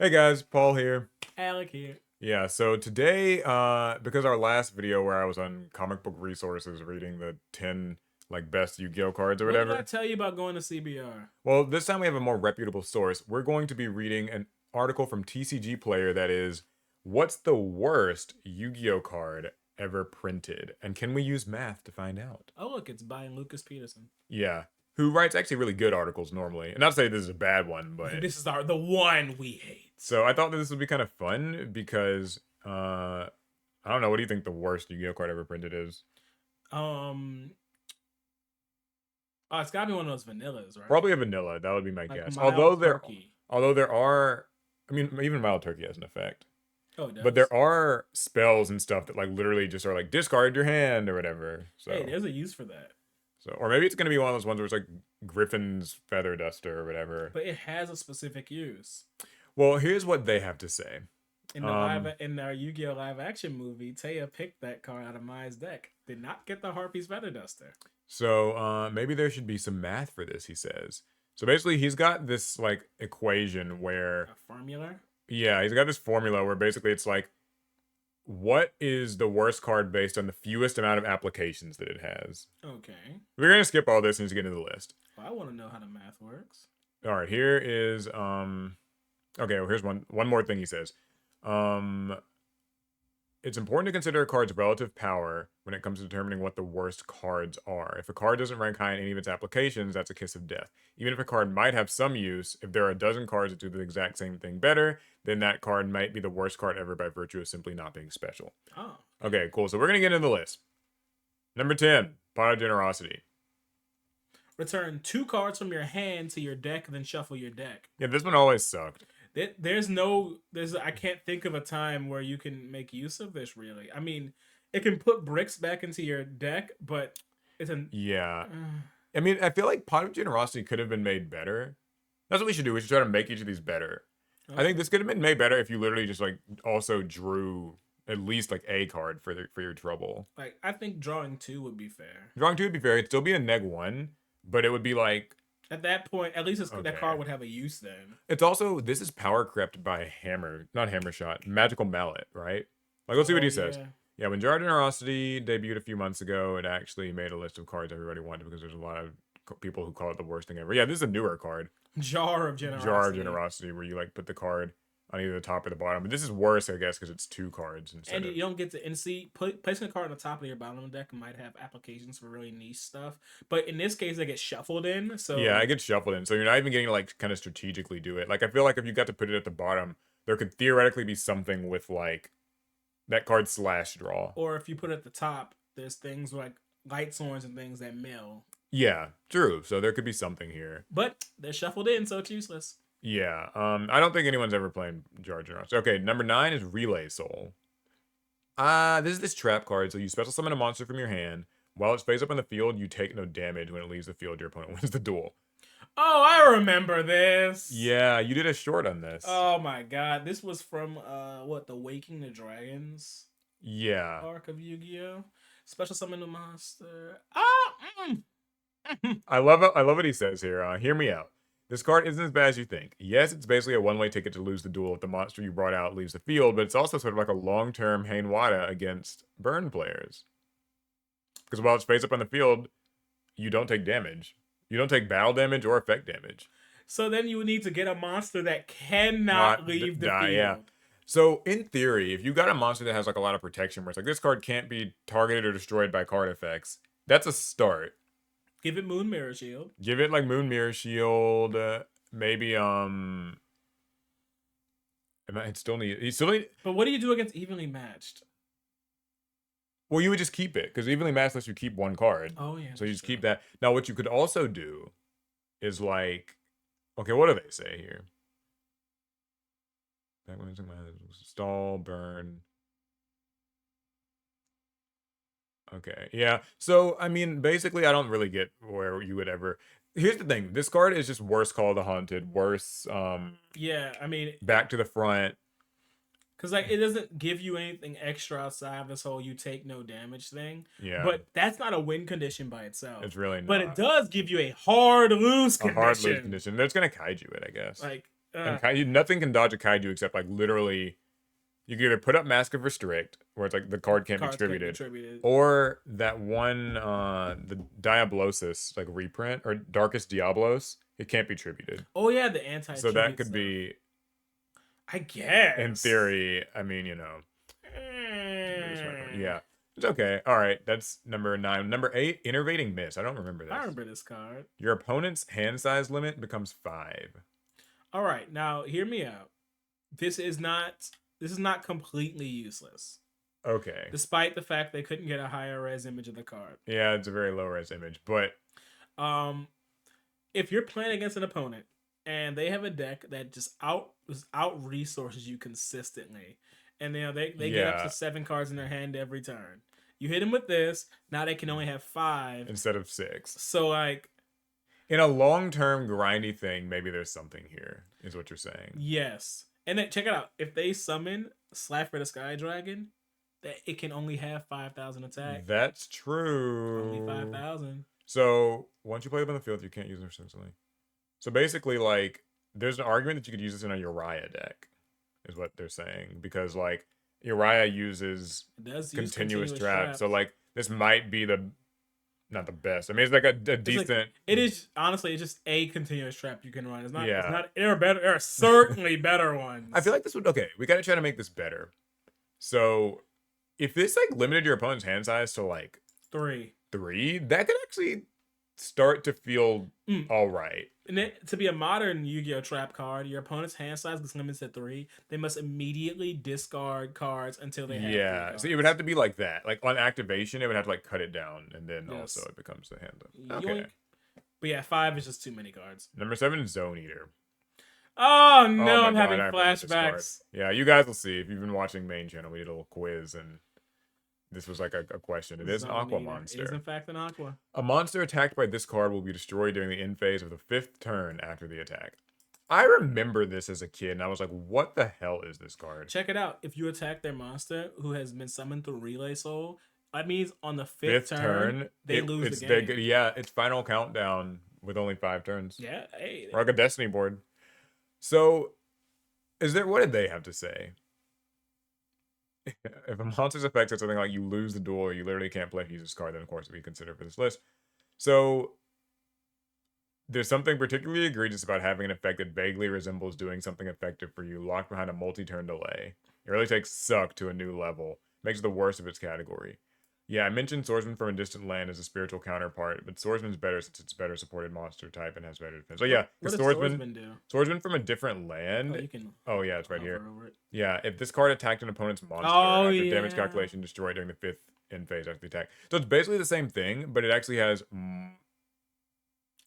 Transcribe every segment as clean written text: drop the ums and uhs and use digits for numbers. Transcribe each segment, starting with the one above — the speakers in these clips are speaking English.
Hey guys, Paul here. Alec here. Yeah, so today, because our last video where I was on comic book resources reading the 10 like best Yu-Gi-Oh cards or What did I whatever. tell you about going to CBR? Well, this time we have a more reputable source. We're going to be reading an article from TCG Player that is, what's the worst Yu-Gi-Oh card ever printed? And can we use math to find out? Oh, look, it's by Lucas Peterson. Yeah, who writes actually really good articles normally. And not to say this is a bad one, but This is the one we hate. so I thought that this would be kind of fun because I don't know. What do you think the worst Yu-Gi-Oh card ever printed is? Um, oh, it's gotta be one of those vanillas, right? Probably a vanilla. That would be my Like guess. mild turkey. Although there are, I mean, even mild turkey has an effect. Oh, it But does. there are spells and stuff that like literally just are like discard your hand or whatever. Hey, there's a use for that. Or maybe it's gonna be one of those ones where it's like Griffin's feather duster or whatever. But it has a specific use. Well, here's what they have to say. In the in our Yu-Gi-Oh live action movie, Taya picked that card out of Maya's deck. Did not get the Harpy's feather duster. So maybe there should be some math for this, he says. So basically, he's got this like equation where A formula. yeah, he's got this formula where basically it's like, what is the worst card based on the fewest amount of applications that it has? Okay. We're gonna skip all this and just get into the list. Well, I want to know how the math works. All right, here is okay, well, here's one more thing he says. Um it's important to consider a card's relative power when it comes to determining what the worst cards are. If a card doesn't rank high in any of its applications, that's a kiss of death. Even if a card might have some use, if there are a dozen cards that do the exact same thing better, then that card might be the worst card ever by virtue of simply not being special. Oh. Okay, cool. So we're going to get into the list. Number 10, Pot of Generosity. Return 2 cards from your hand to your deck, then shuffle your deck. Yeah, this one always sucked. I can't think of a time where you can make use of this, really. I mean, it can put bricks back into your deck, but it's an... Yeah. I mean, I feel like Pot of Generosity could have been made better. That's what we should do. We should try to make each of these better. Okay. I think this could have been made better if you literally just like also drew at least like a card for your trouble. Like, I think drawing 2 would be fair. Drawing 2 would be fair. It'd still be a -1, but it would be like... At that point, at least that card would have a use then. It's also, this is power crept by not Hammer Shot, Magical Mallet, right? Like, let's see what he says. Yeah, when Jar Generosity debuted a few months ago, it actually made a list of cards everybody wanted because there's a lot of people who call it the worst thing ever. Yeah, this is a newer card. Jar of Generosity. Jar of Generosity, where you like put the card on either the top or the bottom. But this is worse, I guess, because it's 2 cards instead. And you don't get to placing a card on the top of your bottom of the deck might have applications for really niche stuff. But in this case, they get shuffled in. So yeah, it gets shuffled in. So you're not even getting to like kind of strategically do it. Like I feel like if you got to put it at the bottom, there could theoretically be something with like that card slash draw. Or if you put it at the top, there's things like light swords and things that mill. Yeah, true. So there could be something here. But they're shuffled in, so it's useless. Yeah, I don't think anyone's ever played Jar Generosity. Okay, number 9 is Relay Soul. This is this trap card. So you special summon a monster from your hand. While it's face up on the field, you take no damage. When it leaves the field, your opponent wins the duel. Oh, I remember this. Yeah, you did a short on this. Oh my god, this was from the Waking the Dragons? Yeah. Arc of Yu-Gi-Oh. Special summon a monster. I love what he says here. Hear me out. This card isn't as bad as you think. Yes, it's basically a one-way ticket to lose the duel if the monster you brought out leaves the field, but it's also sort of like a long-term Hainwada against burn players. Because while it's face up on the field, you don't take damage. You don't take battle damage or effect damage. So then you need to get a monster that cannot leave the field. Yeah. So in theory, if you got a monster that has like a lot of protection, where it's like this card can't be targeted or destroyed by card effects, that's a start. Give it Moon Mirror Shield. Give it like Moon Mirror Shield. Maybe it still need. But what do you do against Evenly Matched? Well, you would just keep it because Evenly Matched lets you keep 1 card. Oh yeah. So you just keep that. Now, what you could also do is like, okay, what do they say here? Stall, burn. Okay, yeah. So, I mean, basically, I don't really get where you would ever... Here's the thing. This card is just worse Call of the Haunted, worse... yeah, I mean... Back to the Front. Because, like, it doesn't give you anything extra outside of this whole you take no damage thing. Yeah. But that's not a win condition by itself. It's really not. But it does give you a hard lose condition. A hard lose condition. That's going to kaiju it, I guess. Like, And nothing can dodge a kaiju except like literally, you can either put up Mask of Restrict, where it's like the card can't be cards can't be tributed, attributed. or that one the Diablosis like reprint or Darkest Diablos, it can't be tributed. Oh yeah, the So that anti-tribute could stuff. be, I in guess. theory. I mean, yeah, it's okay. All right, that's number 9. Number 8, Innervating Mist. I don't remember I this. remember this card. Your opponent's hand size limit becomes 5. All right, now hear me out. This is not completely useless, Okay. despite the fact they couldn't get a higher res image of the card. Yeah, it's a very low res image, but Um, if you're playing against an opponent and they have a deck that just out resources you consistently, and they get up to 7 cards in their hand every turn. You hit them with this, now they can only have 5 instead of 6. So like, In a long-term grindy thing, maybe there's something here, is what you're saying. yes. And then check it out. If they summon Slapper the Sky Dragon, that it can only have 5,000 attack. That's true. Only 5,000. So once you play them on the field, you can't use them instantly. So basically, like, there's an argument that you could use this in a Uriah deck, is what they're saying, because like Uriah uses continuous trap. So like this might be not the best. I mean, it's like a decent. Like, it is honestly, it's just a continuous trap you can run. It's not. Yeah. It's not. There are better. There are certainly better ones. I feel like this would. Okay, we gotta try to make this better. So, if this like limited your opponent's hand size to like 3, that could actually start to feel all right. And to be a modern Yu-Gi-Oh trap card, your opponent's hand size is limited to 3. They must immediately discard cards until they have 3 cards. So it would have to be like that. Like on activation, it would have to like cut it down, and then Yes. also it becomes the hand. Okay. Yoink. But yeah, 5 is just too many cards. Number 7 is Zone Eater. Oh no, I'm God, having I remember this card. flashbacks. Yeah, you guys will see if you've been watching main channel. We did a little quiz, and this was like a question. It is an aqua monster. It is in fact an aqua. A monster attacked by this card will be destroyed during the end phase of the 5th turn after the attack. I remember this as a kid, and I was like, what the hell is this card? Check it out. If you attack their monster who has been summoned through Relay Soul, that means on the 5th turn, they lose the game. Yeah, it's final countdown with only 5 turns. Yeah, hey. Or like a Destiny board. So, what did they have to say? If a monster's effect is something like you lose the duel or you literally can't play if you use this card, then of course it would be considered for this list. So there's something particularly egregious about having an effect that vaguely resembles doing something effective for you, locked behind a multi-turn delay. It really takes Suck to a new level. Makes it the worst of its category. Yeah, I mentioned Swordsman from a Distant Land as a spiritual counterpart, but Swordsman's better since it's better supported monster type and has better defense. So yeah, what does Swordsman do? Swordsman from a different land. Oh, you can. Oh yeah, it's right here. Yeah, if this card attacked an opponent's monster after damage calculation destroyed during the 5th end phase after the attack. So it's basically the same thing, but it actually has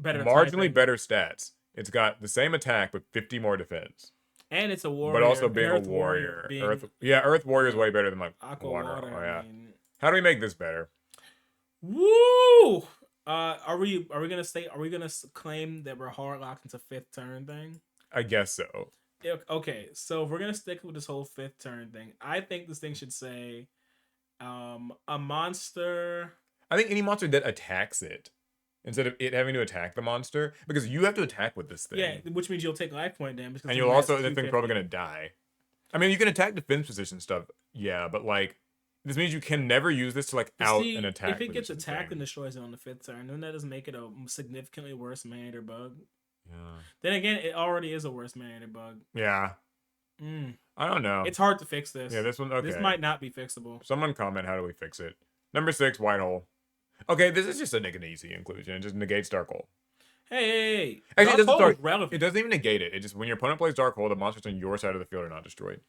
marginally better stats. It's got the same attack with 50 more defense. And it's a warrior. But also being a warrior. Earth Warrior is way better than like Aqua Water. Oh yeah. I mean... How do we make this better? Woo! Are we gonna claim that we're hard locked into 5th turn thing? I guess so. Okay, so if we're gonna stick with this whole 5th turn thing, I think this thing should say, a monster. I think any monster that attacks it, instead of it having to attack the monster, because you have to attack with this thing. Yeah, which means you'll take life point damage. And you'll also, that thing's probably gonna die. I mean, you can attack defense position stuff, yeah, but like, this means you can never use this to like an attack. If it gets attacked and destroys it on the 5th turn, then that doesn't make it a significantly worse man-eater bug. Yeah. Then again, it already is a worse man-eater bug. Yeah. I don't know. It's hard to fix this. Yeah, this one. Okay. This might not be fixable. Someone comment, how do we fix it? Number 6, White Hole. Okay, this is just an easy inclusion. It just negates Dark Hole. Hey. Actually, it doesn't relevant. It doesn't even negate it. It just, when your opponent plays Dark Hole, the monsters on your side of the field are not destroyed.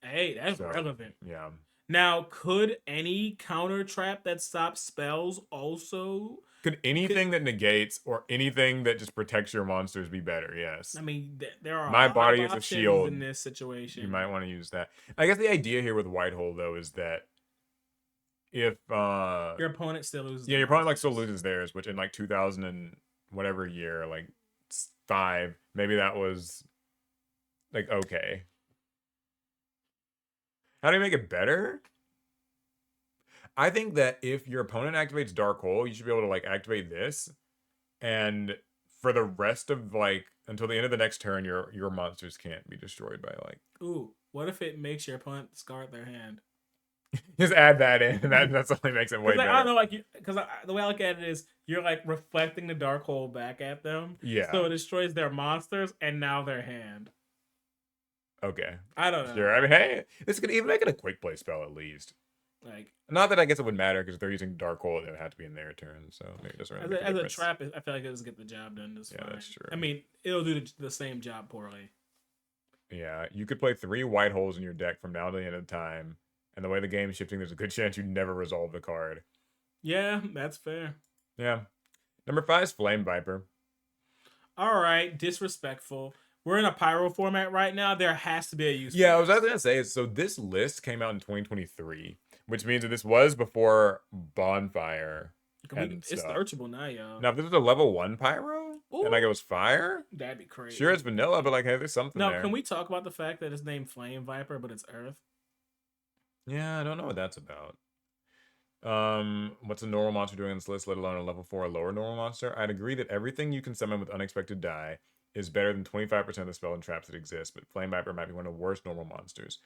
Hey, that's relevant. Yeah. Now, could any counter trap that stops spells also... Could anything that negates or anything that just protects your monsters be better? Yes. I mean, there are My body is a shield in this situation. You might want to use that. I guess the idea here with White Hole, though, is that if... your opponent still loses. Yeah, your opponent like still loses theirs, which in like 2000 and whatever year, like 5, maybe that was like okay. How do you make it better? I think that if your opponent activates Dark Hole, you should be able to like activate this and for the rest of like until the end of the next turn, your monsters can't be destroyed by like. Ooh, what if it makes your opponent discard their hand? Just add that in. That's only makes it way Because like I don't better. know, like because the way I look at it is you're like reflecting the dark hole back at them, Yeah. so it destroys their monsters and now their hand. Okay. I don't know. Sure. I mean, hey, this could even make it a quick play spell at least. Like Not that I guess it would matter because if they're using Dark Hole, it would have to be in their turn, so maybe it doesn't really make a as a difference. trap, I feel like it doesn't get the job done just Yeah, fine. that's true. I mean, it'll do the same job poorly. Yeah, you could play 3 white holes in your deck from now to the end of the time, and the way the game's shifting, there's a good chance you never resolve the card. Yeah, that's fair. Yeah. Number 5 is Flame Viper. All right, disrespectful. We're in a pyro format right now. There has to be a use. Yeah, I was gonna say, so this list came out in 2023, which means that this was before Bonfire and It's stuff. searchable now, yo. Now, if this was a level 1 pyro, and like it was fire, that'd be crazy. sure it's vanilla, but like, hey, there's something No, there. can we talk about the fact that it's named Flame Viper, but it's Earth? Yeah, I don't know what that's about. What's a normal monster doing on this list, let alone a level 4 or lower normal monster? I'd agree that everything you can summon with unexpected die is better than 25% of the spell and traps that exist, but Flame Viper might be one of the worst normal monsters.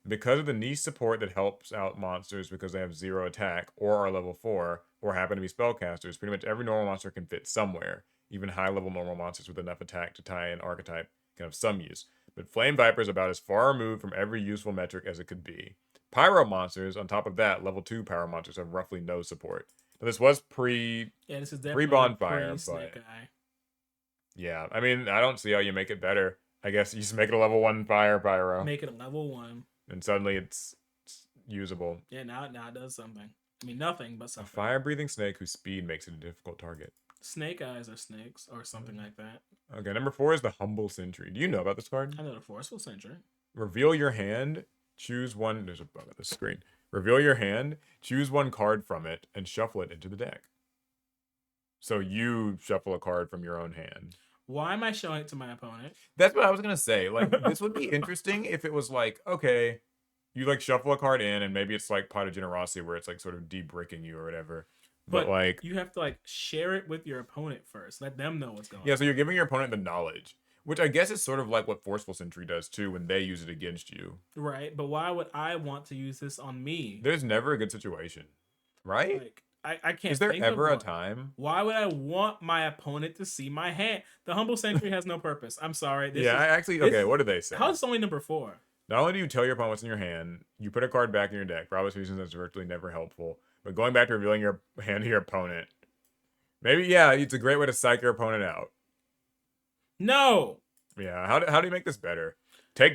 Because of the niche support that helps out monsters because they have 0 attack, or are level 4, or happen to be spellcasters, pretty much every normal monster can fit somewhere. Even high-level normal monsters with enough attack to tie an archetype can have some use. But Flame Viper is about as far removed from every useful metric as it could be. Pyro monsters, on top of that, level 2 pyro monsters have roughly no support. Now, this was this is definitely bonfire, Snake but Eye. yeah, I mean, I don't see how you make it better. I guess you just make it a level 1 fire pyro. Make it a level 1. And suddenly it's usable. Yeah, now it does something. I mean, nothing, but something. A fire-breathing snake whose speed makes it a difficult target. Snake eyes are snakes, or something like that. Okay, number 4 is the Humble Sentry. Do you know about this card? I know the Forceful Sentry. Reveal your hand, choose one. There's a bug on the screen. Reveal your hand, choose one card from it, and shuffle it into the deck. So you shuffle a card from your own hand. Why am I showing it to my opponent? That's what I was gonna say. Like, this would be interesting if it was like, okay, you like shuffle a card in, and maybe it's like Pot of Generosity where it's like sort of de-bricking you or whatever. But like, you have to like share it with your opponent first. Let them know what's going on. Yeah, so you're giving your opponent the knowledge, which I guess is sort of like what Forceful Sentry does too when they use it against you. Right, but why would I want to use this on me? There's never a good situation, right? Like, I can't. Is there ever a time? Why would I want my opponent to see my hand? The Humble Sentry has no purpose. I'm sorry. Okay, what do they say? How is this only number 4? Not only do you tell your opponent what's in your hand, you put a card back in your deck. For obvious reasons, that's virtually never helpful. But going back to revealing your hand to your opponent, maybe, yeah, it's a great way to psych your opponent out. No! Yeah, how do you make this better? Take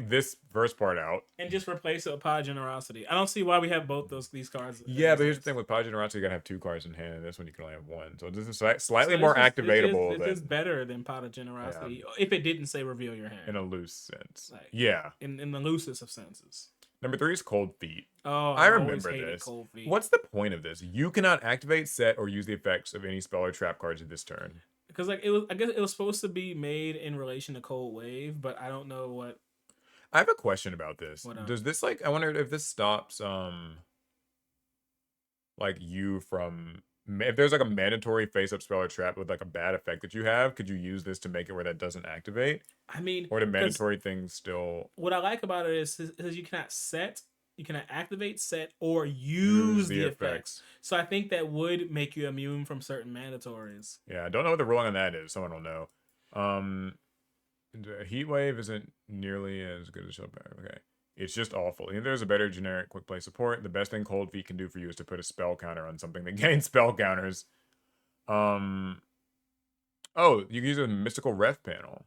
this first part out. And just replace it with Pot of Generosity. I don't see why we have both these cards. Yeah, but here's the thing with Pot of Generosity, you gotta have 2 cards in hand, and this one you can only have 1. So this is slightly more activatable. This is better than Pot of Generosity, if it didn't say reveal your hand. In a loose sense. Like, yeah. In the loosest of senses. Number 3 is Cold Feet. Oh, I remember this. Cold Feet. What's the point of this? You cannot activate, set, or use the effects of any spell or trap cards at this turn. Because like I guess it was supposed to be made in relation to Cold Wave, but I don't know what. I have a question about this. Does this I wonder if this stops like you from, if there's like a mandatory face up spell or trap with like a bad effect that you have, could you use this to make it where that doesn't activate? I mean, or do mandatory things still? What I like about it is you cannot activate, set, or use the effects. So I think that would make you immune from certain mandatories. Yeah, I don't know what the ruling on that is. Someone will know. Heat Wave isn't nearly as good as Shield Power. Okay. It's just awful. If there's a better generic quick play support, the best thing Cold Feet can do for you is to put a spell counter on something that gains spell counters. Oh, you can use a Mystical Ref panel.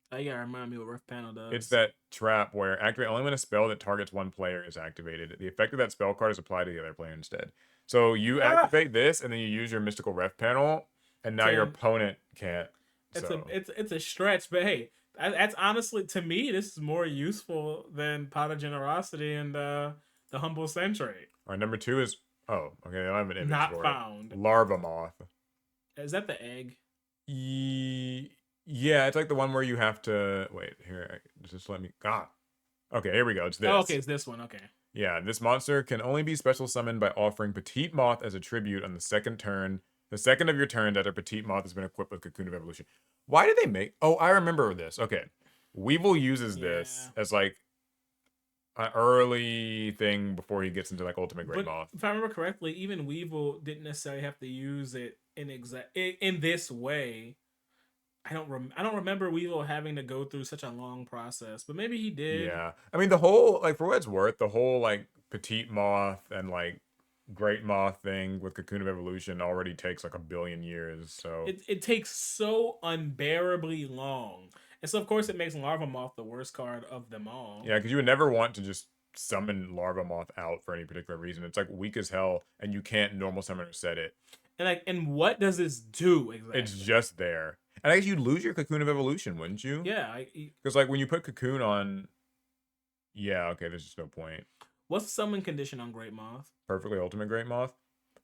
Oh, yeah, remind me what Ref panel does. It's that trap where activate only when a spell that targets one player is activated. The effect of that spell card is applied to the other player instead. So you activate this, and then you use your Mystical Ref panel, and now your opponent can't. It's a stretch, but hey, that's honestly, to me, this is more useful than Pot of Generosity and the Humble Sentry. All right, number 2 is, oh, okay, I don't have an image Not for found. it. Larva Moth. Is that the egg? Yeah, it's like the one where you have to, wait, here, just let me, okay, here we go, it's this. Oh, okay, it's this one, okay. Yeah, this monster can only be special summoned by offering Petite Moth as a tribute on the second turn The second of your turns after Petite Moth has been equipped with Cocoon of Evolution. Why did they make? Oh, I remember this. Okay, Weevil uses this Yeah. as like an early thing before he gets into like Ultimate Great But Moth. if I remember correctly, even Weevil didn't necessarily have to use it in this way. I don't remember Weevil having to go through such a long process, but maybe he did. Yeah, I mean the whole like for what it's worth, the whole like Petite Moth and like Great Moth thing with Cocoon of Evolution already takes like a billion years. So It takes so unbearably long, and so of course it makes Larva Moth the worst card of them all. yeah, because you would never want to just summon Larva Moth out for any particular reason. It's like weak as hell, and you can't normal summon or set it. And what does this do exactly? It's just there. And I guess you'd lose your Cocoon of Evolution, wouldn't you? Yeah. Because like when you put Cocoon on, yeah, okay, there's just no point. What's the summon condition on Great Moth? Perfectly Ultimate Great Moth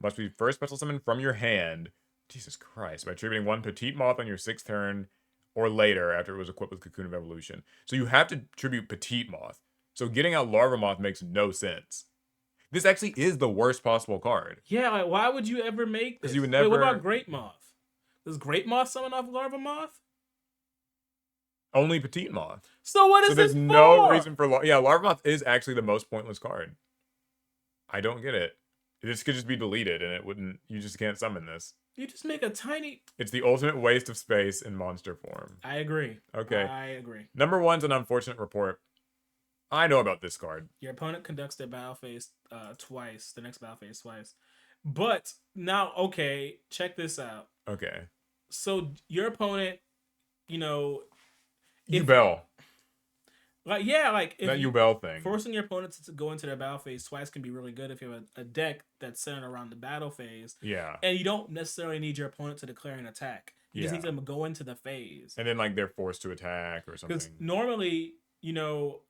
must be first special summon from your hand. Jesus Christ! By attributing one Petite Moth on your 6th turn or later after it was equipped with Cocoon of Evolution. So you have to tribute Petite Moth. So getting out Larva Moth makes no sense. This actually is the worst possible card. Yeah, like why would you ever make this? Because you would Wait, never. what about Great Moth? Does Great Moth summon off Larva Moth? Only Petite Moth. So what is So there's this no for? reason for yeah. Larva Moth is actually the most pointless card. I don't get it. This could just be deleted, and it wouldn't. You just can't summon this. You just make a tiny. It's the ultimate waste of space in monster form. I agree. Okay. I agree. Number one's an unfortunate report. I know about this card. Your opponent conducts their battle phase twice. The next battle phase twice. But now, okay, check this out. Okay. So your opponent, you know, Yubel. like yeah, like if That Yubel thing. forcing your opponent to go into their battle phase twice can be really good if you have a deck that's centered around the battle phase. Yeah. And you don't necessarily need your opponent to declare an attack. You just Yeah. need them to go into the phase. And then like they're forced to attack or something. Because normally, no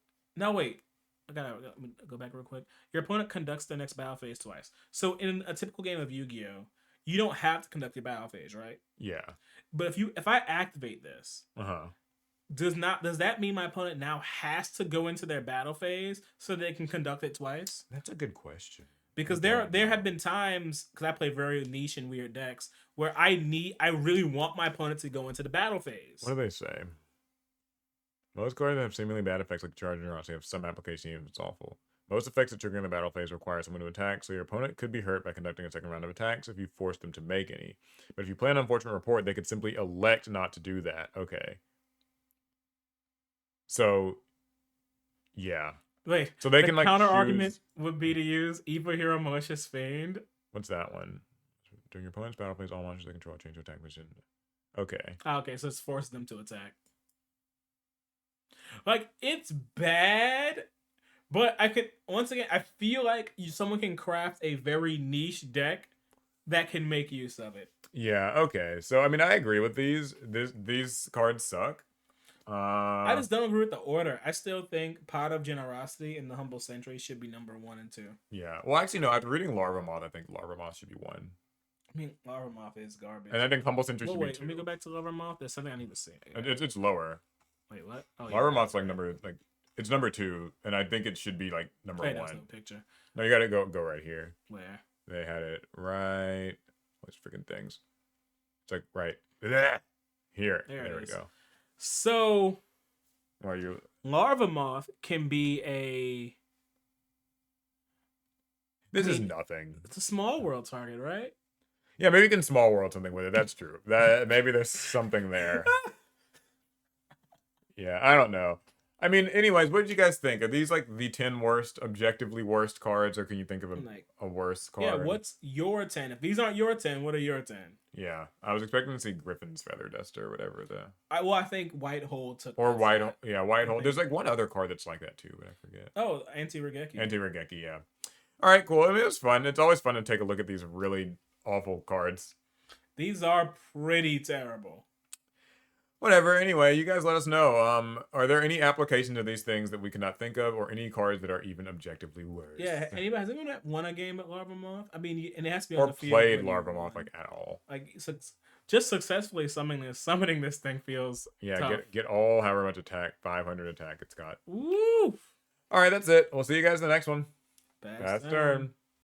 wait, I gotta go back real quick. Your opponent conducts their next battle phase twice. So in a typical game of Yu-Gi-Oh, you don't have to conduct your battle phase, right? Yeah. But if I activate this, Uh-huh. does that mean my opponent now has to go into their battle phase so they can conduct it twice? That's a good question. Because there have been times, because I play very niche and weird decks, where I really want my opponent to go into the battle phase. What do they say? Most cards that have seemingly bad effects like Charge and Generosity have some application even if it's awful. Most effects that trigger in the battle phase require someone to attack, so your opponent could be hurt by conducting a second round of attacks if you force them to make any. But if you play an unfortunate report, they could simply elect not to do that. Okay. So, yeah. Wait, so they the can like counter choose... argument would be to use Evil Hero Malicious Fiend. What's that one? During your opponent's battle phase, all monsters they control change to attack position. Okay. Okay, so it's forcing them to attack. Like, it's bad, but once again, I feel like someone can craft a very niche deck that can make use of it. Yeah, okay. So, I mean, I agree with these. These cards suck. I just don't agree with the order. I still think Pot of Generosity and the Humble Sentry should be number 1 and 2. Yeah. Well, actually, no. After reading Larva Moth, I think Larva Moth should be 1. I mean, Larva Moth is garbage. And I think Humble Sentry should be 2. Let me go back to Larva Moth. There's something I need to say. It's lower. Wait, what? Oh, Larva Moth's like it's number 2, and I think it should be like number 1. No picture. No, you gotta go right here. Where? They had it right. Those freaking things. It's like right here. There we go. So, Are you? Larva Moth can be This is nothing. It's a small world target, right? Yeah, maybe you can small world something with it. That's true. That maybe there's something there. Yeah, I don't know. I mean, anyways, what did you guys think? Are these like the 10 worst, objectively worst cards, or can you think of a worse card? Yeah, what's your 10? If these aren't your 10, what are your 10? Yeah, I was expecting to see Griffin's Feather Duster or whatever I think White Hole took. Or White Hole. Yeah, White Hole. There's like one other card that's like that too, but I forget. Oh, Anti-Regeki. Anti-Regeki, yeah. All right, cool. I mean, it was fun. It's always fun to take a look at these really awful cards. These are pretty terrible. Whatever. Anyway, you guys let us know. Are there any applications of these things that we cannot think of, or any cards that are even objectively worse? Yeah. Has anyone won a game at Larva Moth? I mean, and it has to be on the field. Or played Larva Moth like at all. Like just successfully summoning this thing feels. Yeah. Tough. Get all however much attack, 500 attack it's got. Woo! All right, that's it. We'll see you guys in the next one. Best turn.